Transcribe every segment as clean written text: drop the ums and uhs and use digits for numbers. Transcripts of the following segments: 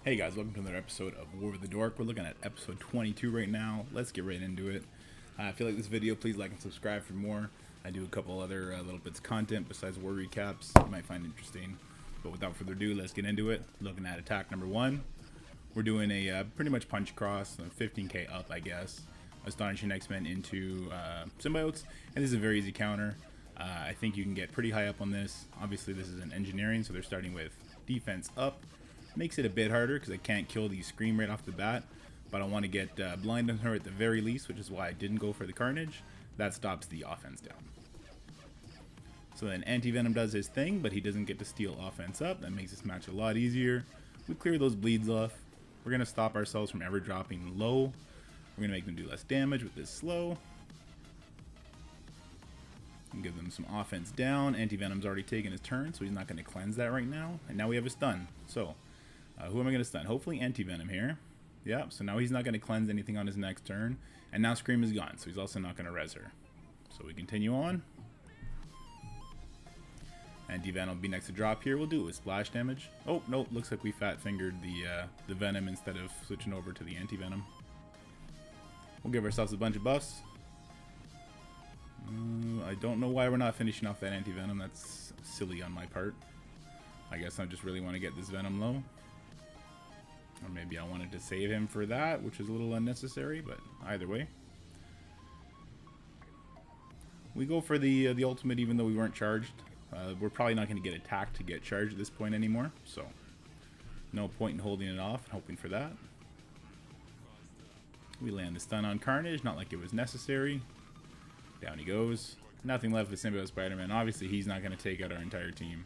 Hey guys, welcome to another episode of War with the Dork. We're looking at episode 22 right now. Let's get right into it. If you like this video, please like and subscribe for more. I do a couple other little bits of content besides war recaps you might find interesting. But without further ado, let's get into it. Looking at attack number 1. We're doing a pretty much punch cross, 15k up I guess. Astonishing X-Men into symbiotes, and this is a very easy counter. I think you can get pretty high up on this. Obviously this is an engineering, so they're starting with defense up. Makes it a bit harder because I can't kill the Scream right off the bat, but I want to get blind on her at the very least, which is why I didn't go for the Carnage. That stops the offense down. So then Anti-Venom does his thing, but he doesn't get to steal offense up. That makes this match a lot easier. We clear those bleeds off. We're going to stop ourselves from ever dropping low. We're going to make them do less damage with this slow. And give them some offense down. Anti-Venom's already taken his turn, so he's not going to cleanse that right now. And now we have a stun. So who am I going to stun? Hopefully Anti-Venom here. Yeah, so now he's not going to cleanse anything on his next turn. And now Scream is gone, so he's also not going to res her. So we continue on. Anti-Venom will be next to drop here. We'll do it with splash damage. Oh, nope, looks like we fat-fingered the Venom instead of switching over to the Anti-Venom. We'll give ourselves a bunch of buffs. I don't know why we're not finishing off that Anti-Venom. That's silly on my part. I guess I just really want to get this Venom low. Or maybe I wanted to save him for that, which is a little unnecessary, but either way. We go for the ultimate even though we weren't charged. We're probably not going to get attacked to get charged at this point anymore, so no point in holding it off and hoping for that. We land the stun on Carnage, not like it was necessary. Down he goes. Nothing left with Symbiote Spider-Man. Obviously he's not going to take out our entire team.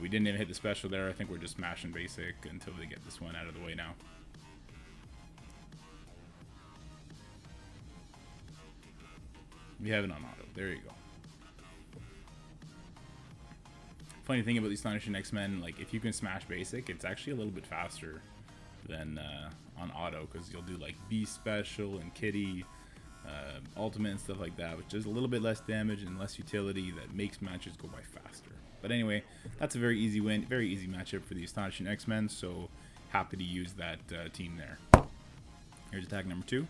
We didn't even hit the special there. I think we're just smashing basic until they get this one out of the way now. We have it on auto. There you go. Funny thing about the Astonishing X-Men, like if you can smash basic, it's actually a little bit faster than on auto, because you'll do like Beast Special and Kitty, Ultimate and stuff like that, which does a little bit less damage and less utility that makes matches go by faster. But anyway, that's a very easy win, very easy matchup for the Astonishing X-Men, so happy to use that team there. Here's attack number 2.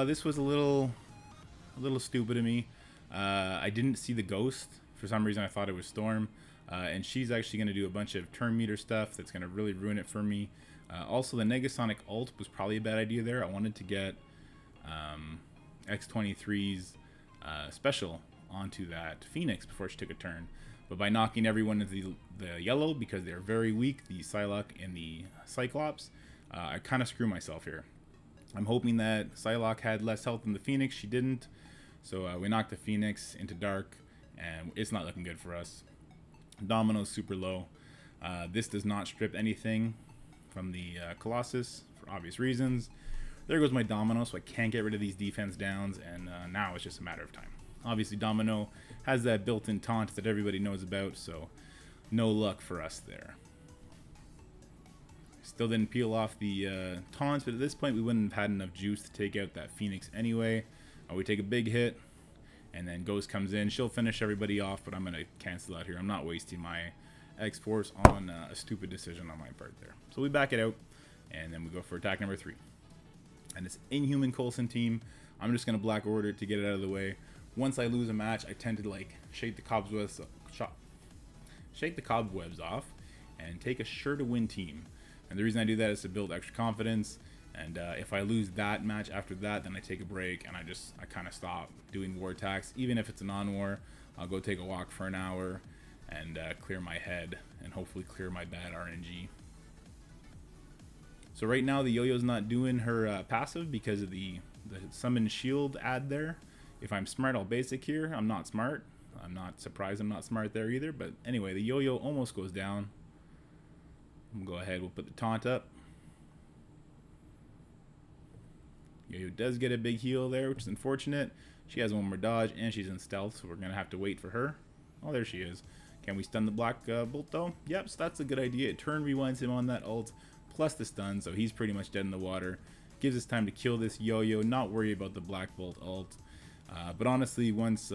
This was a little stupid of me. I didn't see the Ghost. For some reason I thought it was Storm, and she's actually going to do a bunch of turn meter stuff that's going to really ruin it for me. Also, the Negasonic ult was probably a bad idea there. I wanted to get X23's special onto that Phoenix before she took a turn, but by knocking everyone into the yellow because they're very weak, the Psylocke and the Cyclops, I kind of screw myself here. I'm hoping that Psylocke had less health than the Phoenix. She didn't, so we knocked the Phoenix into Dark, and it's not looking good for us. Domino's super low. This does not strip anything from the Colossus for obvious reasons. There goes my Domino, so I can't get rid of these defense downs, and now it's just a matter of time. Obviously Domino has that built-in taunt that everybody knows about, so no luck for us there. Still didn't peel off the taunts, but at this point we wouldn't have had enough juice to take out that Phoenix anyway. We take a big hit, and then Ghost comes in. She'll finish everybody off, but I'm going to cancel out here. I'm not wasting my X-Force on a stupid decision on my part there. So we back it out, and then we go for attack number 3. And it's Inhuman Coulson team. I'm just going to black order it to get it out of the way. Once I lose a match, I tend to like shake the cobwebs off and take a sure-to-win team. And the reason I do that is to build extra confidence. And if I lose that match after that, then I take a break and I kind of stop doing war attacks. Even if it's a non-war, I'll go take a walk for an hour and clear my head and hopefully clear my bad RNG. So right now the Yo-Yo's not doing her passive because of the summon shield ad there. If I'm smart, I'll basic here. I'm not smart. I'm not surprised I'm not smart there either. But anyway, the Yo-Yo almost goes down. We'll go ahead. We'll put the taunt up. Yo-Yo does get a big heal there, which is unfortunate. She has one more dodge, and she's in stealth, so we're going to have to wait for her. Oh, there she is. Can we stun the Black Bolt, though? Yep, so that's a good idea. It turn rewinds him on that ult, plus the stun, so he's pretty much dead in the water. Gives us time to kill this Yo-Yo, not worry about the Black Bolt ult. But honestly, once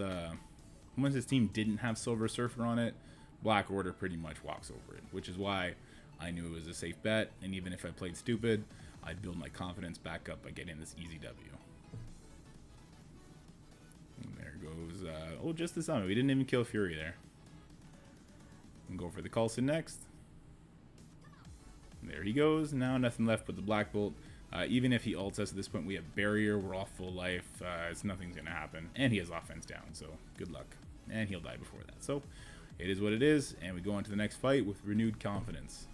his team didn't have Silver Surfer on it, Black Order pretty much walks over it, which is why I knew it was a safe bet, and even if I played stupid, I'd build my confidence back up by getting this easy W. And there goes, oh, just the summon. We didn't even kill Fury there. And go for the Coulson next. And there he goes. Now nothing left but the Black Bolt. Even if he ults us at this point, we have Barrier. We're all full life. Nothing's going to happen. And he has offense down, so good luck. And he'll die before that. So it is what it is, and we go on to the next fight with renewed confidence.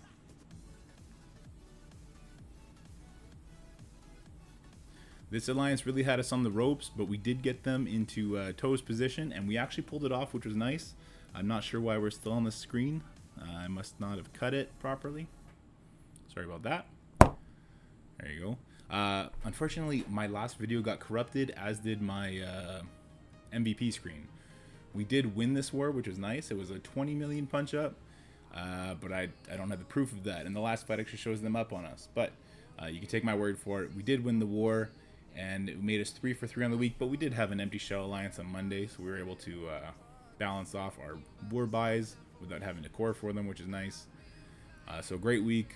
This alliance really had us on the ropes, but we did get them into Toe's position, and we actually pulled it off, which was nice. I'm not sure why we're still on the screen. I must not have cut it properly. Sorry about that. There you go. Unfortunately, my last video got corrupted, as did my MVP screen. We did win this war, which was nice. It was a 20 million punch up, but I don't have the proof of that. And the last fight actually shows them up on us. But you can take my word for it. We did win the war, and it made us 3 for 3 on the week. But we did have an empty shell alliance on Monday, so we were able to balance off our war buys without having to core for them, which is nice. So great week.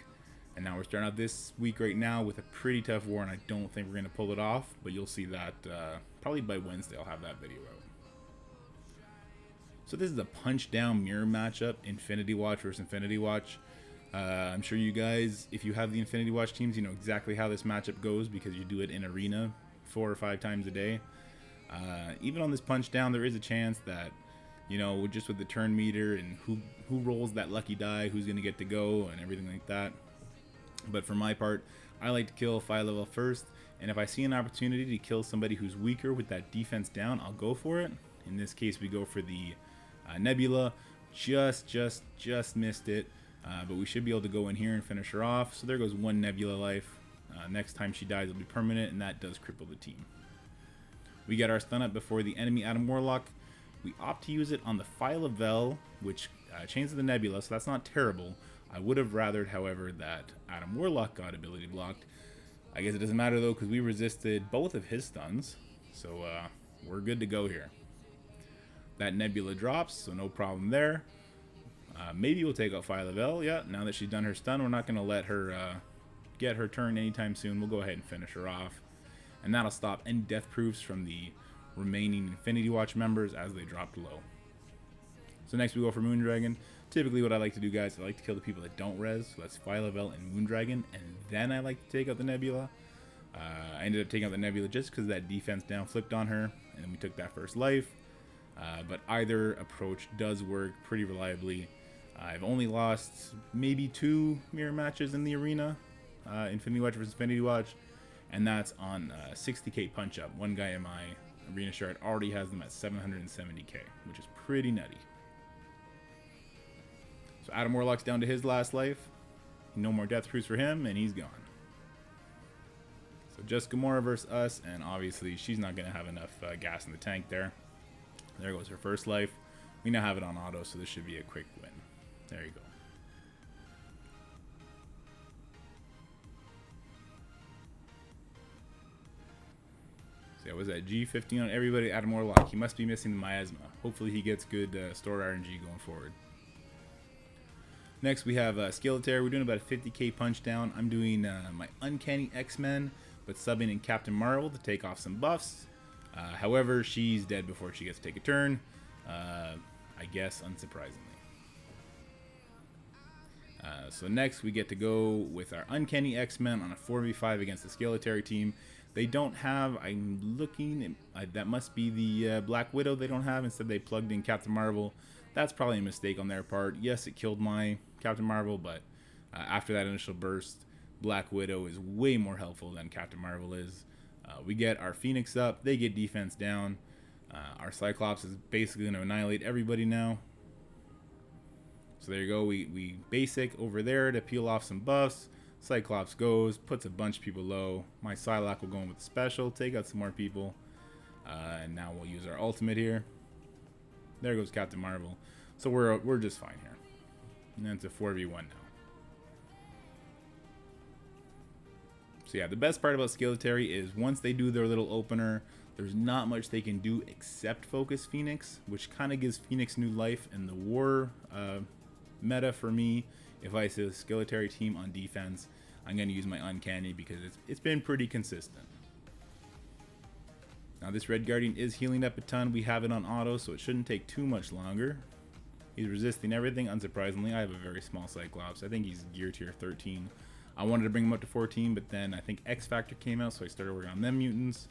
And now we're starting out this week right now with a pretty tough war, and I don't think we're going to pull it off. But you'll see that probably by Wednesday I'll have that video out. So this is a punch-down mirror matchup, Infinity Watch versus Infinity Watch. I'm sure you guys, if you have the Infinity Watch teams, you know exactly how this matchup goes because you do it in Arena 4 or 5 times a day. Even on this punch-down, there is a chance that, you know, just with the turn meter and who rolls that lucky die, who's going to get to go, and everything like that. But for my part, I like to kill 5 level first, and if I see an opportunity to kill somebody who's weaker with that defense down, I'll go for it. In this case, we go for the Nebula. Just missed it, but we should be able to go in here and finish her off. So there goes 1 Nebula life. Next time she dies, it'll be permanent, and that does cripple the team. We get our stun up before the enemy Adam Warlock. We opt to use it on the Phyla-Vel, which chains the Nebula, so that's not terrible. I would have rathered, however, that Adam Warlock got ability blocked. I guess it doesn't matter, though, because we resisted both of his stuns, so we're good to go here. That Nebula drops, so no problem there. Maybe we'll take out Phyla-Vel. Yeah, now that she's done her stun, we're not going to let her get her turn anytime soon. We'll go ahead and finish her off. And that'll stop any death proofs from the remaining Infinity Watch members as they dropped low. So next we go for Moondragon. Typically what I like to do, guys, I like to kill the people that don't res. So that's Phyla-Vel and Moondragon. And then I like to take out the Nebula. I ended up taking out the Nebula just because that defense down flipped on her. And then we took that first life. But either approach does work pretty reliably. I've only lost maybe 2 mirror matches in the arena. Infinity Watch versus Infinity Watch. And that's on 60k punch up. One guy in my arena shard already has them at 770k, which is pretty nutty. So Adam Warlock's down to his last life. No more death proofs for him, and he's gone. So just Gamora versus us, and obviously she's not going to have enough gas in the tank there. There goes her first life. We now have it on auto, so this should be a quick win. There you go. So yeah, was that G15 on everybody? Adam Warlock. He must be missing the miasma. Hopefully he gets good stored RNG going forward. Next we have Skillitsry. We're doing about a 50k punch down. I'm doing my Uncanny X-Men, but subbing in Captain Marvel to take off some buffs. However, she's dead before she gets to take a turn. I guess unsurprisingly. So next we get to go with our Uncanny X-Men on a 4v5 against the Skillitsry team. They don't have, I'm looking, that must be the Black Widow they don't have. Instead they plugged in Captain Marvel. That's probably a mistake on their part. Yes, it killed my Captain Marvel, but after that initial burst, Black Widow is way more helpful than Captain Marvel is. We get our Phoenix up. They get defense down. Our Cyclops is basically going to annihilate everybody now. So there you go. We basic over there to peel off some buffs. Cyclops goes, puts a bunch of people low. My Psylocke will go in with the special, take out some more people. And now we'll use our ultimate here. There goes Captain Marvel. So we're just fine here. And then it's a 4v1 now. So yeah, the best part about Skillitsry is once they do their little opener, There's not much they can do except focus Phoenix, which kind of gives Phoenix new life in the war meta for me. If I see a Skillitry team on defense, I'm going to use my Uncanny because it's been pretty consistent. Now this Red Guardian is healing up a ton. We have it on auto, so it shouldn't take too much longer. He's resisting everything, unsurprisingly. I have a very small Cyclops. I think he's gear tier 13. I wanted to bring him up to 14, but then I think Xfactor came out, so I started working on them mutants.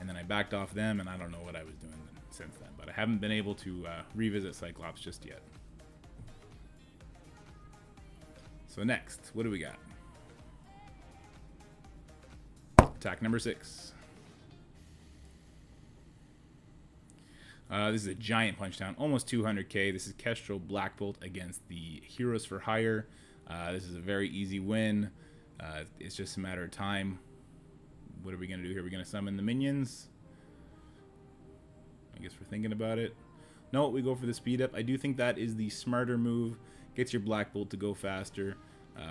And then I backed off them, and I don't know what I was doing since then. But I haven't been able to revisit Cyclops just yet. So next, what do we got? Attack number 6. This is a giant punchdown, almost 200k. This is Kestrel Black Bolt against the Heroes for Hire. This is a very easy win. It's just a matter of time. What are we going to do here? We're going to summon the minions. I guess we're thinking about it. No, we go for the speed up. I do think that is the smarter move. Gets your Black Bolt to go faster,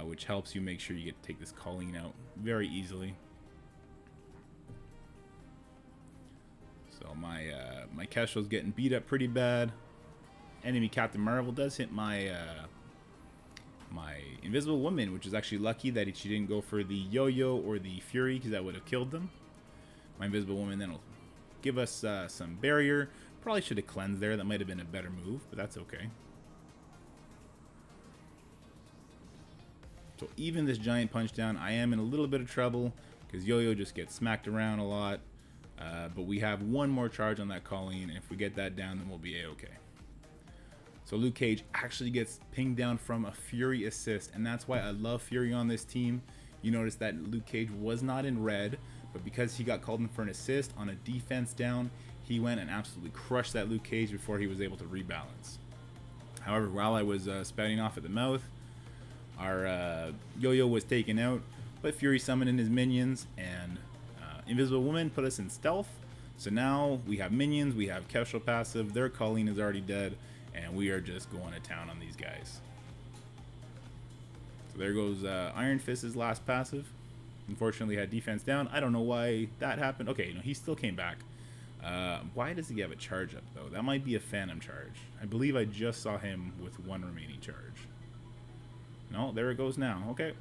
which helps you make sure you get to take this Colleen out very easily. So my Kestrel's getting beat up pretty bad. Enemy Captain Marvel does hit my my Invisible Woman, which is actually lucky that she didn't go for the Yo-Yo or the Fury, because that would have killed them. My Invisible Woman then will give us some barrier. Probably should have cleansed there. That might have been a better move, but that's okay. So even this giant punch down, I am in a little bit of trouble because Yo-Yo just gets smacked around a lot. But we have one more charge on that Colleen, and if we get that down, then we'll be a-okay. So Luke Cage actually gets pinged down from a Fury assist, and that's why I love Fury on this team. You notice that Luke Cage was not in red, but because he got called in for an assist on a defense down, he went and absolutely crushed that Luke Cage before he was able to rebalance. However, while I was spouting off at the mouth, our Yo-Yo was taken out, but Fury summoned in his minions, and Invisible Woman put us in stealth. So now we have minions, we have Kestrel passive, their Colleen is already dead, and we are just going to town on these guys. So there goes Iron Fist's last passive. Unfortunately, had defense down. I don't know why that happened. Okay, no, he still came back. Why does he have a charge up, though? That might be a Phantom charge. I believe I just saw him with one remaining charge. No, there it goes now. Okay.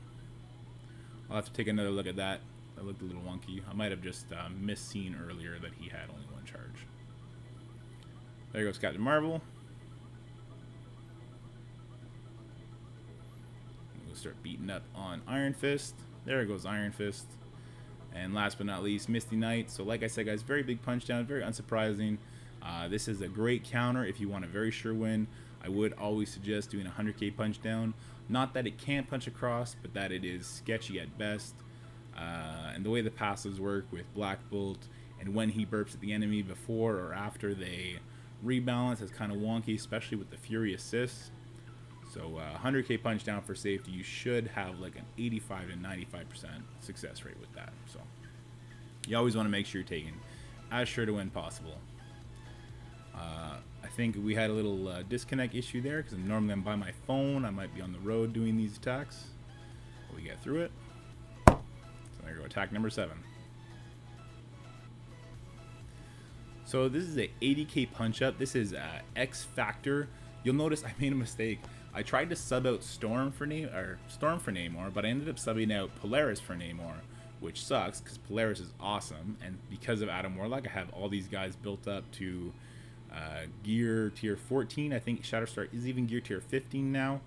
I'll have to take another look at that. That looked a little wonky. I might have just misseen earlier that he had only one charge. There goes Captain Marvel. We'll start beating up on Iron Fist. There goes Iron Fist. And last but not least, Misty Knight. So like I said, guys, very big punch down, very unsurprising. This is a great counter if you want a very sure win. I would always suggest doing a 100k punch down. Not that it can't punch across, but that it is sketchy at best. And the way the passives work with Black Bolt and when he burps at the enemy before or after they rebalance is kind of wonky, especially with the Fury assist. So 100k punch down for safety, you should have like an 85 to 95% success rate with that. So you always want to make sure you're taking as sure to win possible. I think we had a little disconnect issue there because normally I'm by my phone. I might be on the road doing these attacks. But we get through it. So there we go, attack number 7. So this is a 80k punch up. This is Xfactor. You'll notice I made a mistake. I tried to sub out Storm for Namor, but I ended up subbing out Polaris for Namor, which sucks because Polaris is awesome, and because of Adam Warlock, I have all these guys built up to gear tier 14. I think Shatterstar is even gear tier 15 now.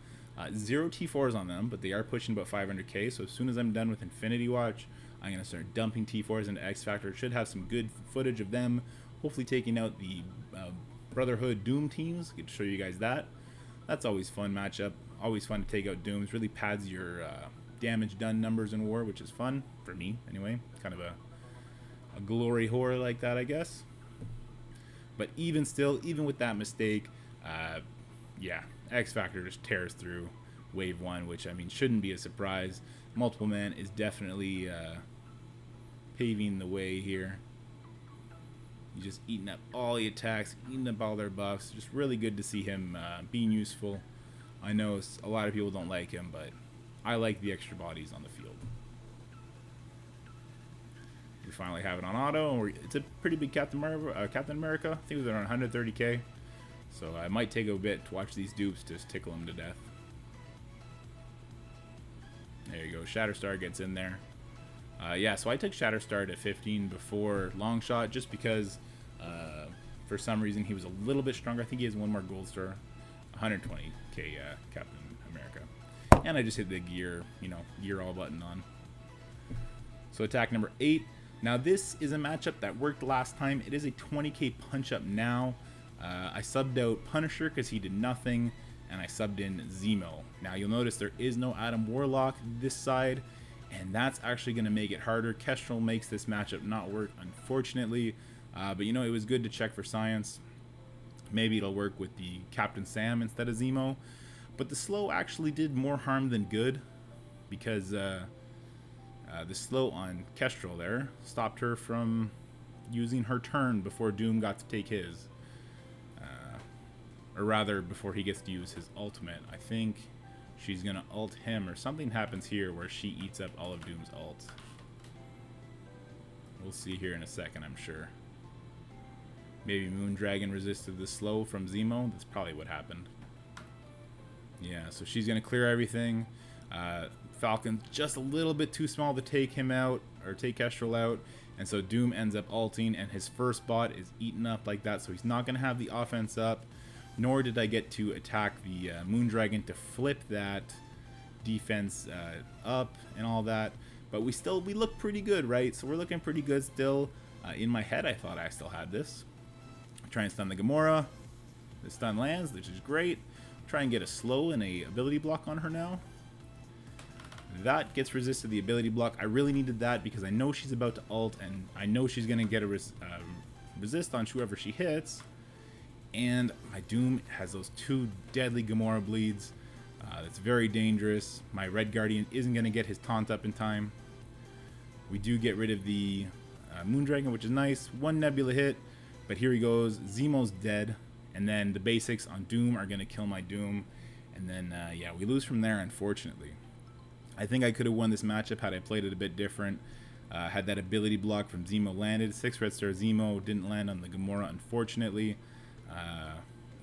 0 T4s on them, but they are pushing about 500k. So as soon as I'm done with Infinity Watch, I'm gonna start dumping T4s into Xfactor. Should have some good footage of them, hopefully taking out the Brotherhood Doom teams. I could show you guys that. That's always fun matchup. Always fun to take out Dooms. Really pads your damage done numbers in war, which is fun for me anyway. Kind of a glory horror like that, I guess. But even still, even with that mistake, yeah, Xfactor just tears through Wave 1, which, I mean, shouldn't be a surprise. Multiple Man is definitely paving the way here. He's just eating up all the attacks, eating up all their buffs. Just really good to see him being useful. I know a lot of people don't like him, but I like the extra bodies on the field. We finally have it on auto, and it's a pretty big Captain America. I think it was around 130k. So I might take a bit to watch these dupes just tickle them to death. There you go. Shatterstar gets in there. Yeah, so I took Shatterstar to 15 before Longshot just because for some reason he was a little bit stronger. I think he has one more gold star. 120k Captain America. And I just hit the gear, gear all button on. So attack number 8. Now this is a matchup that worked last time. It is a 20k punch up now. I subbed out Punisher because he did nothing, and I subbed in Zemo. Now you'll notice there is no Adam Warlock this side, and that's actually going to make it harder. Kestrel makes this matchup not work, unfortunately, but it was good to check for science. Maybe it'll work with the Captain Sam instead of Zemo, but the slow actually did more harm than good because the slow on Kestrel there stopped her from using her turn before Doom got to take his. Or rather, before he gets to use his ultimate. I think she's going to ult him, or something happens here where she eats up all of Doom's ults. We'll see here in a second, I'm sure. Maybe Moondragon resisted the slow from Zemo. That's probably what happened. Yeah, so she's going to clear everything. Falcon's just a little bit too small to take him out, or take Kestrel out. And so Doom ends up ulting, and his first bot is eaten up like that, so he's not going to have the offense up. Nor did I get to attack the Moondragon to flip that defense up and all that. But we look pretty good, right? So we're looking pretty good still. In my head, I thought I still had this. Try and stun the Gamora. The stun lands, which is great. Try and get a slow and a ability block on her now. That gets resisted the ability block. I really needed that because I know she's about to ult, and I know she's going to get a resist on whoever she hits. And my Doom has those 2 deadly Gamora bleeds. That's very dangerous. My Red Guardian isn't going to get his taunt up in time. We do get rid of the Moondragon, which is nice. 1 Nebula hit, but here he goes. Zemo's dead. And then the basics on Doom are going to kill my Doom. And then, yeah, we lose from there, unfortunately. I think I could have won this matchup had I played it a bit different. Had that ability block from Zemo landed. 6 red star Zemo didn't land on the Gamora, unfortunately.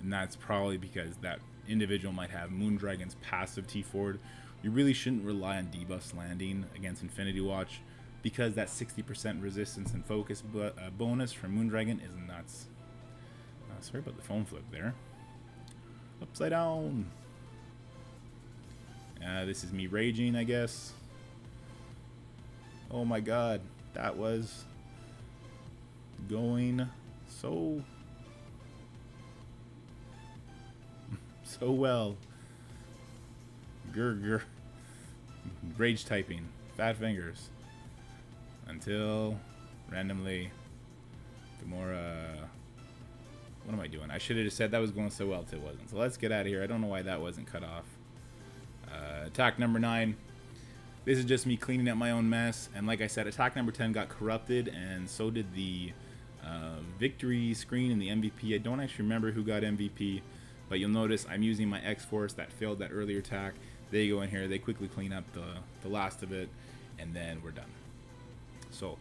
And that's probably because that individual might have Moondragon's passive T-Ford. You really shouldn't rely on debuffs landing against Infinity Watch because that 60% resistance and focus bonus from Moondragon is nuts. Sorry about the phone flip there. Upside down. This is me raging, I guess. Oh my god, that was going so well. Grr. Rage typing. Fat fingers. Until randomly Gamora. What am I doing? I should have just said that was going so well till it wasn't. So let's get out of here. I don't know why that wasn't cut off. Attack number 9. This is just me cleaning up my own mess. And like I said, attack number 10 got corrupted, and so did the victory screen and the MVP. I don't actually remember who got MVP, but you'll notice I'm using my Xforce that failed that earlier attack. They go in here, they quickly clean up the last of it, and then we're done. So,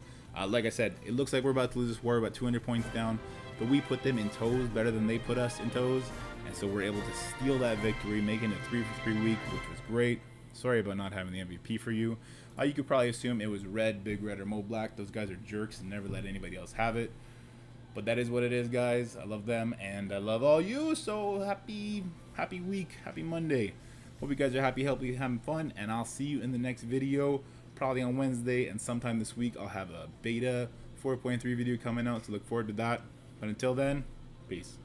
like I said, it looks like we're about to lose this war, about 200 points down, but we put them in toes better than they put us in toes, and so we're able to steal that victory, making it 3-for-3 week, which was great. Sorry about not having the MVP for you. You could probably assume it was Red, Big Red, or Mo Black. Those guys are jerks and never let anybody else have it. But that is what it is, guys. I love them, and I love all you. So happy week, happy Monday. Hope you guys are happy, healthy, having fun, and I'll see you in the next video, probably on Wednesday, and sometime this week I'll have a beta 4.3 video coming out, so look forward to that. But until then, peace.